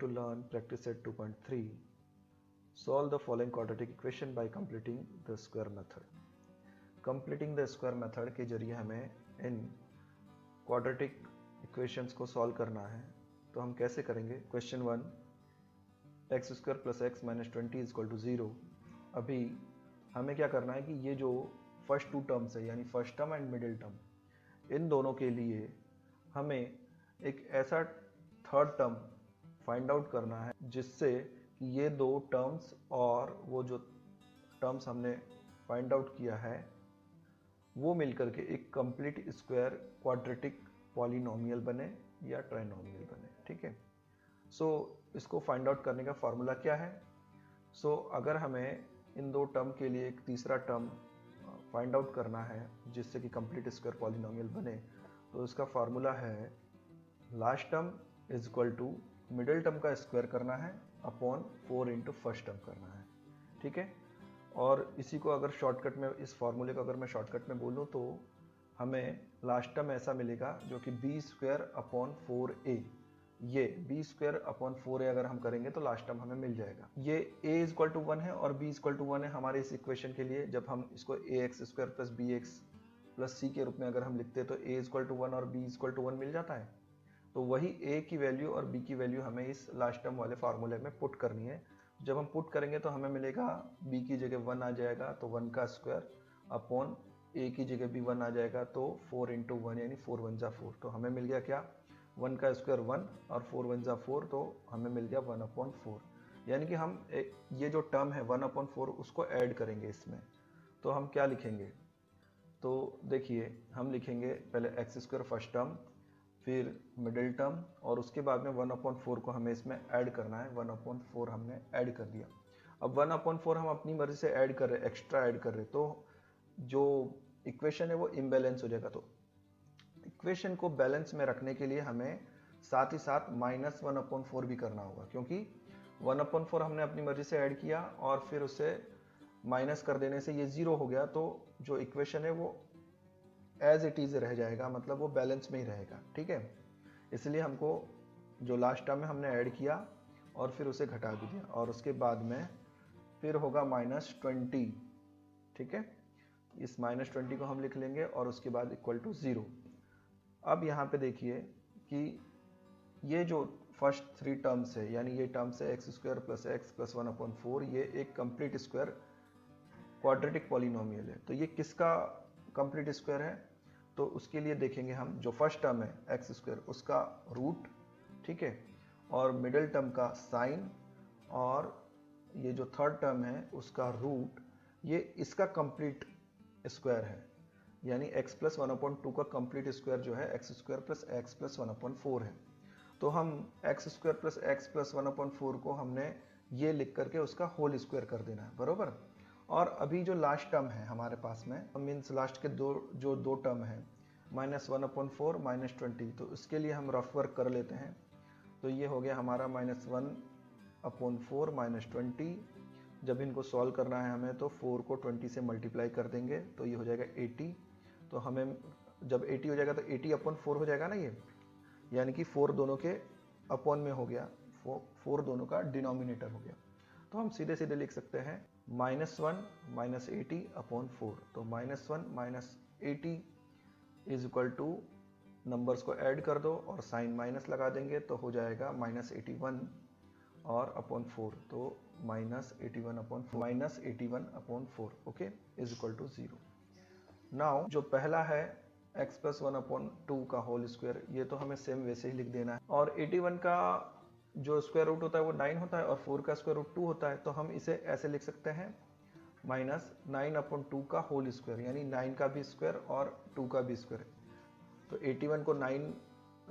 to learn practice set 2.3. Solve the following quadratic equation by completing the square method. Completing the square method के जरिए हमें इन quadratic equations को solve करना है. तो हम कैसे करेंगे? Question 1, x square plus x minus 20 is equal to 0. अभी हमें क्या करना है कि ये जो फर्स्ट टू टर्म्स है यानी first term and middle term, इन दोनों के लिए हमें एक ऐसा थर्ड टर्म फाइंड आउट करना है जिससे कि ये दो टर्म्स और वो जो टर्म्स हमने फाइंड आउट किया है वो मिलकर के एक कंप्लीट स्क्वायर क्वाड्रेटिक पॉलिनोमियल बने या ट्राइनोमियल बने. ठीक है. सो इसको फाइंड आउट करने का फॉर्मूला क्या है? सो अगर हमें इन दो टर्म के लिए एक तीसरा टर्म फाइंड आउट करना है जिससे कि कंप्लीट स्क्वायर पॉलिनोमियल बने, तो इसका फॉर्मूला है last term is equal to middle term का स्क्वायर करना है अपॉन 4 इंटू फर्स्ट टर्म करना है. ठीक है. और इसी को अगर शॉर्टकट में, इस फॉर्मूले को अगर मैं शॉर्टकट में बोलूँ तो हमें लास्ट टर्म ऐसा मिलेगा जो कि बी स्क्वायर अपॉन 4a. ये बी स्क्वायर अपॉन 4a अगर हम करेंगे तो लास्ट टर्म हमें मिल जाएगा. ये a इज इक्वल टू 1 है और b इज इक्वल टू 1 है हमारे इस इक्वेशन के लिए. जब हम इसको ax square plus bx plus c के रूप में अगर हम लिखते हैं तो a इज इक्वल टू 1 और b इज इक्वल टू 1 मिल जाता है. तो वही a की वैल्यू और b की वैल्यू हमें इस लास्ट टर्म वाले फार्मूले में पुट करनी है. जब हम पुट करेंगे तो हमें मिलेगा b की जगह 1 आ जाएगा तो 1 का स्क्वायर अपॉन a की जगह भी 1 आ जाएगा तो 4 इंटू 1 यानी 4 1 जा 4. तो हमें मिल गया क्या? 1 का स्क्वायर 1 और 4 1 जा 4, तो हमें मिल गया 1 अपॉन 4. यानी कि हम ये जो टर्म है 1 अपॉन 4 उसको ऐड करेंगे इसमें. तो हम क्या लिखेंगे? तो देखिए हम लिखेंगे पहले एक्स स्क्वायर फर्स्ट टर्म, फिर मिडिल टर्म और उसके बाद में 1 अपॉन 4 को हमें इसमें ऐड करना है. 1 अपॉन 4 हमने ऐड कर दिया. अब 1 अपॉन 4 हम अपनी मर्जी से ऐड कर रहे हैं, एक्स्ट्रा ऐड कर रहे हैं, तो जो इक्वेशन है वो इम्बैलेंस हो जाएगा. तो इक्वेशन को बैलेंस में रखने के लिए हमें साथ ही साथ माइनस 1 अपॉन 4 भी करना होगा, क्योंकि 1 अपॉन 4 हमने अपनी मर्जी से ऐड किया और फिर उसे माइनस कर देने से ये 0 हो गया. तो जो इक्वेशन है वो एज इट इज रह जाएगा, मतलब वो बैलेंस में ही रहेगा. ठीक है. इसलिए हमको जो लास्ट टर्म में हमने ऐड किया और फिर उसे घटा भी दिया और उसके बाद में फिर होगा -20. ठीक है. इस -20 को हम लिख लेंगे और उसके बाद इक्वल टू 0. अब यहाँ पे देखिए कि ये जो फर्स्ट 3 टर्म्स है यानी ये टर्म्स है x square plus x plus 1 upon 4, ये एक कंप्लीट स्क्वायर क्वाड्रेटिक पॉलिनोमियल है. तो ये किसका कंप्लीट स्क्वायर है? तो उसके लिए देखेंगे हम जो फर्स्ट टर्म है एक्स स्क्वायर उसका रूट, ठीक है, और मिडिल टर्म का साइन, और ये जो थर्ड टर्म है उसका रूट, ये इसका कंप्लीट स्क्वायर है. यानी x प्लस 1 अपॉन 2 का कंप्लीट स्क्वायर जो है x square plus x plus 1 upon 4 है. तो हम x square plus x plus 1 upon 4 को हमने ये लिख करके उसका होल स्क्वायर कर देना है, बरोबर. और अभी जो लास्ट टर्म है हमारे पास में, मीन्स लास्ट के दो टर्म है -1 अपॉन 4 -20, तो इसके लिए हम रफ वर्क कर लेते हैं. तो ये हो गया हमारा -1 अपॉन 4 -20. जब इनको सॉल्व करना है हमें तो 4 को 20 से मल्टीप्लाई कर देंगे तो ये हो जाएगा 80. तो हमें जब 80 हो जाएगा तो 80 अपॉन 4 हो जाएगा ना ये, यानी कि 4 दोनों के अपॉन में हो गया, 4 दोनों का डिनोमिनेटर हो गया. तो हम सीधे सीधे लिख सकते हैं -1 -80 अपॉन 4. तो -1 -80 इज इक्वल टू, नंबर्स को ऐड कर दो और साइन माइनस लगा देंगे तो हो जाएगा -81 और अपॉन 4, तो -81 upon 4, okay, is equal to 0. Now जो पहला है x प्लस 1 अपॉन 2 का होल स्क्वायर, ये तो हमें सेम वैसे ही लिख देना है. और 81 का जो स्क्वायर रूट होता है वो 9 होता है और 4 का स्क्वायर रूट 2 होता है. तो हम इसे ऐसे लिख सकते हैं -9 अपॉन 2 का होल स्क्वायर, यानी 9 का भी स्क्वायर और 2 का भी स्क्वायर. तो 81 को 9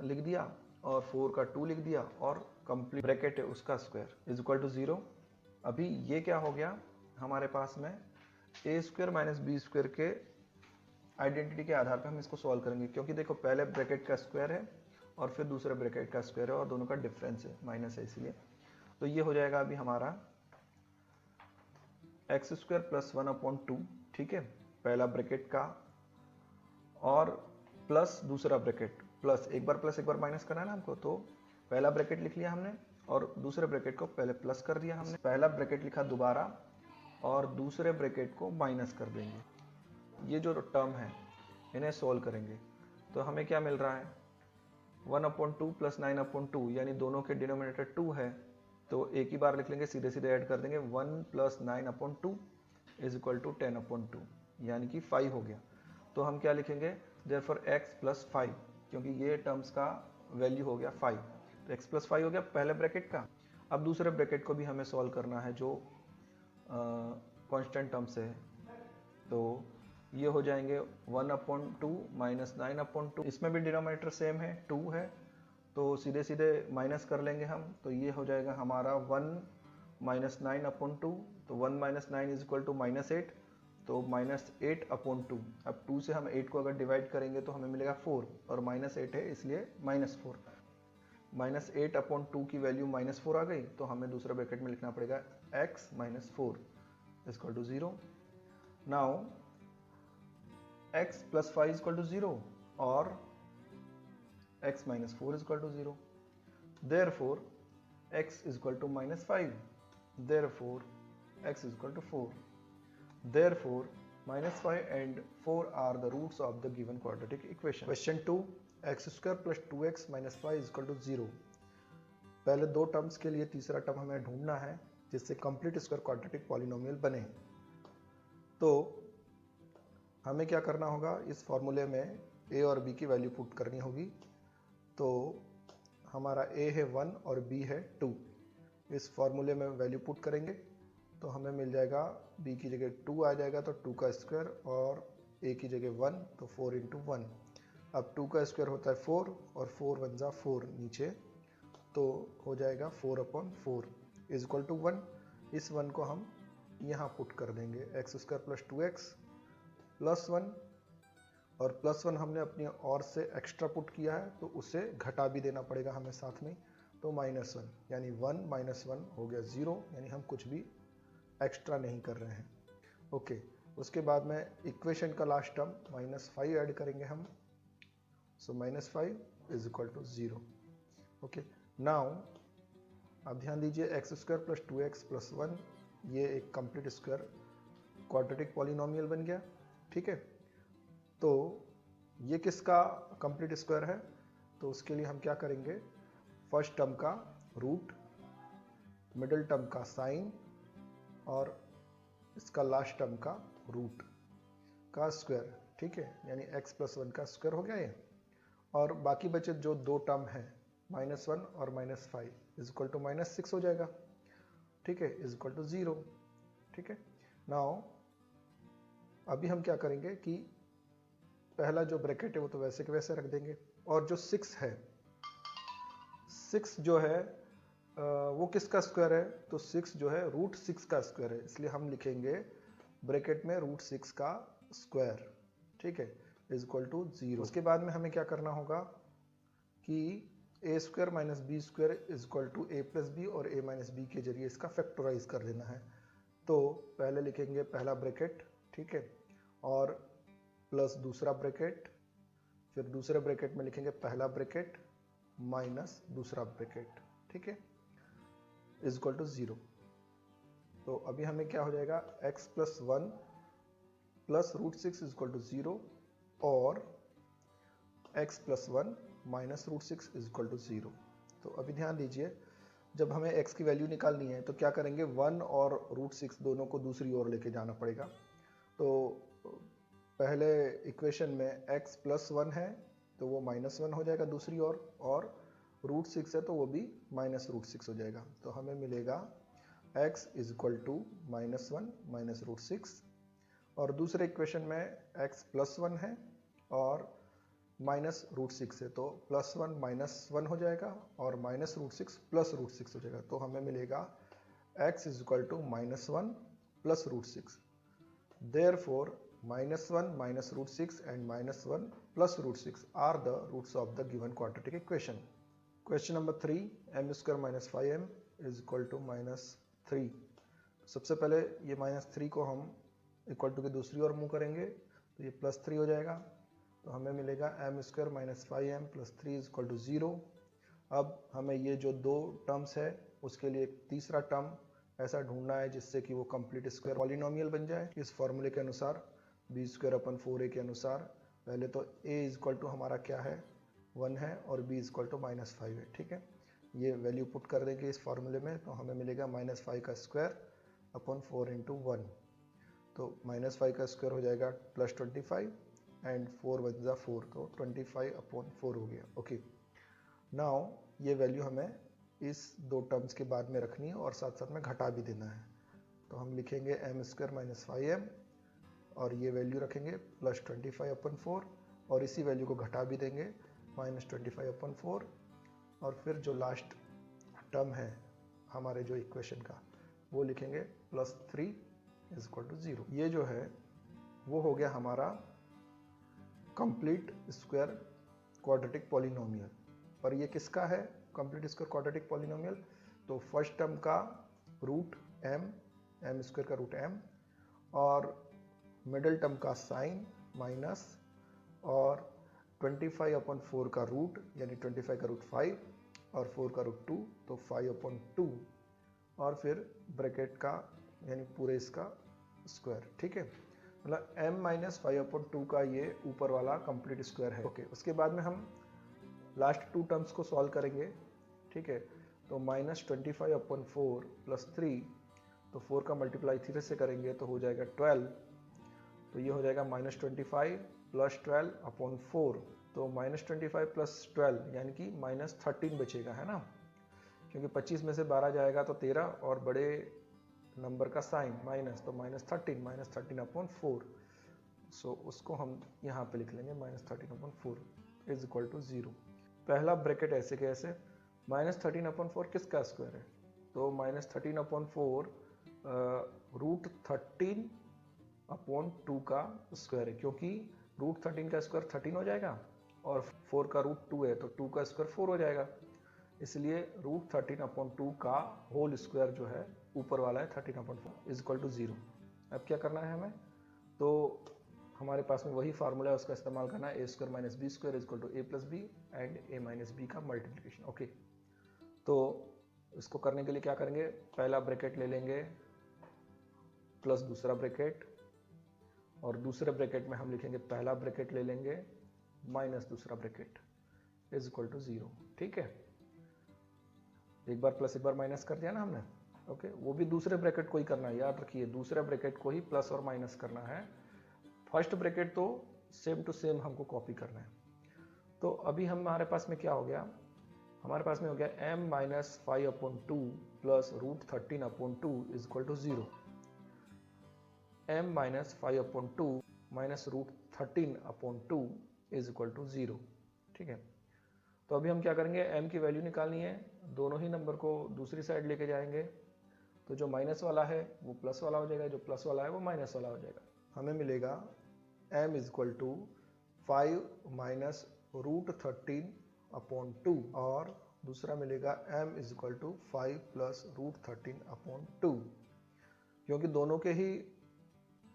लिख दिया और 4 का 2 लिख दिया और कंप्लीट ब्रैकेट है उसका स्क्वायर इज इक्वल टू 0. अभी ये क्या हो गया हमारे पास में, a square minus B square के आइडेंटिटी के आधार पर हम इसको सॉल्व करेंगे, क्योंकि देखो पहले ब्रैकेट का स्क्वायर है और फिर दूसरे ब्रैकेट का स्क्वायर है और दोनों का डिफरेंस है, माइनस है इसलिए. तो ये हो जाएगा अभी हमारा एक्स स्क्वायर प्लस 1 अपॉन 2, ठीक है, पहला ब्रैकेट का, और प्लस दूसरा ब्रैकेट, प्लस एक बार प्लस एक बार माइनस करना है ना हमको. तो पहला ब्रैकेट लिख लिया हमने और दूसरे ब्रैकेट को पहले प्लस कर दिया हमने, पहला ब्रैकेट लिखा दोबारा और दूसरे ब्रैकेट को माइनस कर देंगे। ये जो टर्म है इन्हें सोल्व करेंगे तो हमें क्या मिल रहा है, 1/2 प्लस 9/2, यानी दोनों के डिनोमिनेटर 2 है तो एक ही बार लिख लेंगे, सीधे सीधे ऐड कर देंगे। 1 प्लस 9/2 इज इक्वल टू 10/2, यानी कि 5 हो गया। तो हम क्या लिखेंगे, देयरफॉर x प्लस 5, क्योंकि ये टर्म्स का वैल्यू हो गया 5, तो x प्लस 5 हो गया पहले ब्रैकेट का। अब दूसरे ब्रैकेट को भी हमें सॉल्व करना है जो कांस्टेंट टर्म से है, तो ये हो जाएंगे 1/2 माइनस 9/2, इसमें भी डिनोमिनेटर सेम है 2 है तो सीधे सीधे माइनस कर लेंगे हम, तो ये हो जाएगा हमारा 1 माइनस 9/2, तो 1 माइनस 9 इज इक्वल टू -8, तो -8/2। अब 2 से हम 8 को अगर डिवाइड करेंगे तो हमें मिलेगा 4 और -8 है इसलिए -4। -8/2 की वैल्यू -4 आ गई तो हमें दूसरे ब्रैकेट में लिखना पड़ेगा x - 4 is equal to 0। Now x plus 5 is equal to 0 और x minus 4 is equal to 0. Therefore, x is equal to -5. Therefore, x is equal to 4. Therefore, -5 and 4 are the roots of the given quadratic equation. Question 2. x square plus 2x minus 5 is equal to 0. पहले दो terms के लिए तीसरा term हमें ढूंढना है जिससे complete square quadratic polynomial बने। तो हमें क्या करना होगा, इस फॉर्मूले में a और b की वैल्यू पुट करनी होगी। तो हमारा a है 1 और b है 2, इस फॉर्मूले में वैल्यू पुट करेंगे तो हमें मिल जाएगा b की जगह 2 आ जाएगा तो 2 का स्क्वायर और a की जगह 1 तो 4 इंटू 1। अब 2 का स्क्वायर होता है 4 और 4 1 जा 4 नीचे, तो हो जाएगा 4/4 इज इक्वल टू 1। इस 1 को हम यहाँ पुट कर देंगे, x square plus 2x plus 1, और प्लस 1 हमने अपनी और से एक्स्ट्रा पुट किया है तो उसे घटा भी देना पड़ेगा हमें साथ में, तो -1, यानी 1 - 1 हो गया 0, यानी हम कुछ भी एक्स्ट्रा नहीं कर रहे हैं। ओके, उसके बाद में इक्वेशन का लास्ट टर्म -5 ऐड करेंगे हम, so -5 is equal to 0। Okay, now अब ध्यान दीजिए, x square plus 2x plus 1 ये एक कंप्लीट स्क्वायर क्वाड्रेटिक पॉलिनोमियल बन गया। ठीक है, तो ये किसका कंप्लीट स्क्वायर है, तो उसके लिए हम क्या करेंगे, फर्स्ट टर्म का रूट, मिडिल टर्म का साइन और इसका लास्ट टर्म का रूट का स्क्वायर। ठीक है, यानी x प्लस 1 का स्क्वायर हो गया ये, और बाकी बचे जो दो टर्म है -1 और -5 इज इक्वल टू -6 हो जाएगा। ठीक है, इज इक्वल टू 0। ठीक है, नाउ अभी हम क्या करेंगे कि पहला जो ब्रैकेट है वो तो वैसे के वैसे रख देंगे, और जो 6 है, 6 जो है वो किसका स्क्वायर है, तो 6 जो है √6 का स्क्वायर है, इसलिए हम लिखेंगे ब्रैकेट में √6 का स्क्वायर। ठीक है, इज इक्वल टू 0। उसके बाद में हमें क्या करना होगा कि a square minus B square is equal to a plus B और a माइनस बी के जरिए इसका फैक्टराइज कर देना है। तो पहले लिखेंगे पहला ब्रैकेट, ठीक है, और प्लस दूसरा ब्रैकेट, फिर दूसरे ब्रैकेट में लिखेंगे पहला ब्रैकेट माइनस दूसरा ब्रैकेट। ठीक है, इज इक्वल टू 0। तो अभी हमें क्या हो जाएगा, x plus 1 plus √6 is equal to 0 और x plus 1 minus √6 is equal to 0। तो अभी ध्यान दीजिए, जब हमें x की वैल्यू निकालनी है तो क्या करेंगे, 1 और √6 दोनों को दूसरी ओर लेके जाना पड़ेगा। तो पहले इक्वेशन में x प्लस 1 है तो वो -1 हो जाएगा दूसरी ओर, और √6 है तो वो भी माइनस √6 हो जाएगा। तो हमें मिलेगा x is equal to -1 minus √6, और दूसरे इक्वेशन में x प्लस 1 है और माइनस √6 है तो +1 -1 हो जाएगा और माइनस √6 प्लस √6 हो जाएगा। तो हमें मिलेगा x is equal to -1 plus √6। Therefore, -1 minus √6 and -1 plus √6 are the roots of the given quadratic equation. Question number 3, m square minus 5m is equal to -3। सबसे पहले ये -3 को हम इक्वल टू के दूसरी ओर मूव करेंगे तो ये +3 हो जाएगा। तो हमें मिलेगा m square minus 5m plus 3 is equal to 0। अब हमें ये जो दो टर्म्स है उसके लिए एक तीसरा टर्म ऐसा ढूंढना है जिससे कि वो कंप्लीट स्क्वायर पॉलिनोमियल बन जाए। इस फॉर्मूले के अनुसार बी स्क्वायर अपन 4a के अनुसार पहले तो a इक्वल टू हमारा क्या है 1 है और b इक्वल टू -5 है। ठीक है, ये वैल्यू पुट कर देंगे इस फॉर्मूले में तो हमें मिलेगा -5 का स्क्वायर अपॉन 4 इंटू 1। तो -5 का स्क्वायर हो जाएगा +25 एंड 4 1 जा 4 तो 25 अपॉन 4 हो गया। ओके, नाउ ये वैल्यू हमें इस दो टर्म्स के बाद में रखनी है और साथ साथ में घटा भी देना है। तो हम लिखेंगे m स्क्वायर -5m और ये वैल्यू रखेंगे +25 अपॉन 4 और इसी वैल्यू को घटा भी देंगे -25 अपॉन 4 और फिर जो लास्ट टर्म है हमारे जो इक्वेशन का वो लिखेंगे +3 = 0। ये जो है वो हो गया हमारा कंप्लीट स्क्वायर क्वाड्रेटिक पॉलिनोमियल। पर ये किसका है कंप्लीट स्क्वायर क्वाड्रेटिक पॉलिनोमियल? तो फर्स्ट टर्म का रूट m स्क्वायर का रूट m और मिडिल टर्म का साइन माइनस और 25 अपॉन 4 का रूट यानी 25 का रूट 5 और 4 का रूट 2 तो 5 अपॉन 2 और फिर ब्रैकेट का यानी पूरे इसका स्क्वायर। ठीक है, मतलब m - 5 अपॉन 2 का ये ऊपर वाला कंप्लीट स्क्वायर है। ओके, उसके बाद में हम लास्ट टू टर्म्स को सॉल्व करेंगे। ठीक है, तो -25 अपॉन 4 + 3 तो 4 का मल्टीप्लाई 3 से करेंगे तो हो जाएगा 12। तो ये हो जाएगा -25 + 12 अपॉन 4 तो -25 + 12 यानी कि -13 बचेगा, है ना, क्योंकि 25 में से 12 जाएगा तो 13 और बड़े नंबर का साइन माइनस तो -13 अपॉन 4। सो उसको हम यहाँ पे लिख लेंगे -13 अपॉन 4 = 0। पहला ब्रैकेट ऐसे के ऐसे -13 अपॉन 4 किसका स्क्वायर है? तो -13 अपॉन 4 √13 अपॉन 2 का स्क्वायर है, क्योंकि √13 का स्क्वायर 13 हो जाएगा और 4 का रूट 2 है तो 2 का स्क्वायर 4 हो जाएगा, इसलिए √13 अपॉन 2 का होल स्क्वायर जो है ऊपर वाला है 13 अपॉन 4 = 0। अब क्या करना है हमें? तो हमारे पास में वही फार्मूला है, उसका इस्तेमाल करना है। a² - b² = a + b and a - b का मल्टीप्लिकेशन। ओके, तो इसको करने के लिए क्या करेंगे? पहला ब्रैकेट ले लेंगे प्लस दूसरा ब्रैकेट और दूसरे ब्रैकेट में हम लिखेंगे पहला ब्रैकेट ले लेंगे माइनस दूसरा ब्रैकेट = 0। ठीक है, एक बार प्लस एक बार माइनस कर दिया ना हमने। ओके, वो भी दूसरे ब्रैकेट को ही करना है, याद रखिए दूसरे ब्रैकेट को ही प्लस और माइनस करना है। फर्स्ट ब्रैकेट तो सेम टू सेम हमको कॉपी करना है। तो अभी हमारे पास में क्या हो गया? हमारे पास में हो गया m - 5 upon 2 + √13 upon 2 = 0। m - 5 upon 2 - √13 upon 2 = 0। ठीक है, तो अभी हम क्या करेंगे? m की वैल्यू निकालनी है, दोनों ही नंबर को दूसरी साइड लेके जाएंगे। तो जो माइनस वाला है वो प्लस वाला हो जाएगा, जो प्लस वाला है वो माइनस वाला हो जाएगा। हमें मिलेगा m = 5 - √13 अपॉन 2 और दूसरा मिलेगा m = 5 + √13 अपॉन 2। क्योंकि दोनों के ही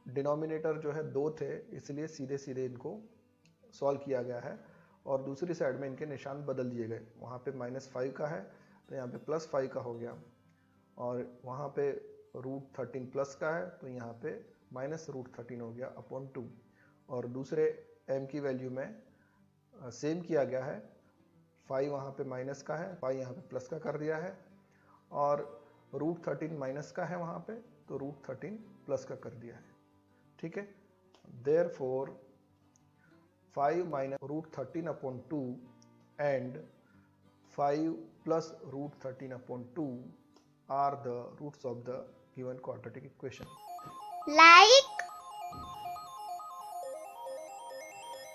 डिनोमिनेटर जो है 2 थे, इसलिए सीधे सीधे इनको सॉल्व किया गया है और दूसरी साइड में इनके निशान बदल दिए गए। वहाँ पे -5 का है तो यहाँ पे +5 का हो गया और वहाँ पे √13 प्लस का है तो यहाँ पे -√13 हो गया अपॉन 2 और दूसरे m की वैल्यू में सेम किया गया है। 5 वहाँ पे माइनस का है, 5 यहाँ पे प्लस का कर दिया है और √13 माइनस का है वहाँ पे तो √13 प्लस का कर दिया है। ठीक है, therefore 5 - √13 upon 2 and 5 + √13 upon 2 are the roots of the given quadratic equation. Like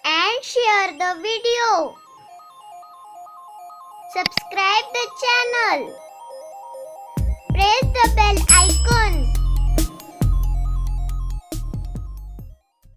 and share the video. Subscribe the channel. Press the bell icon.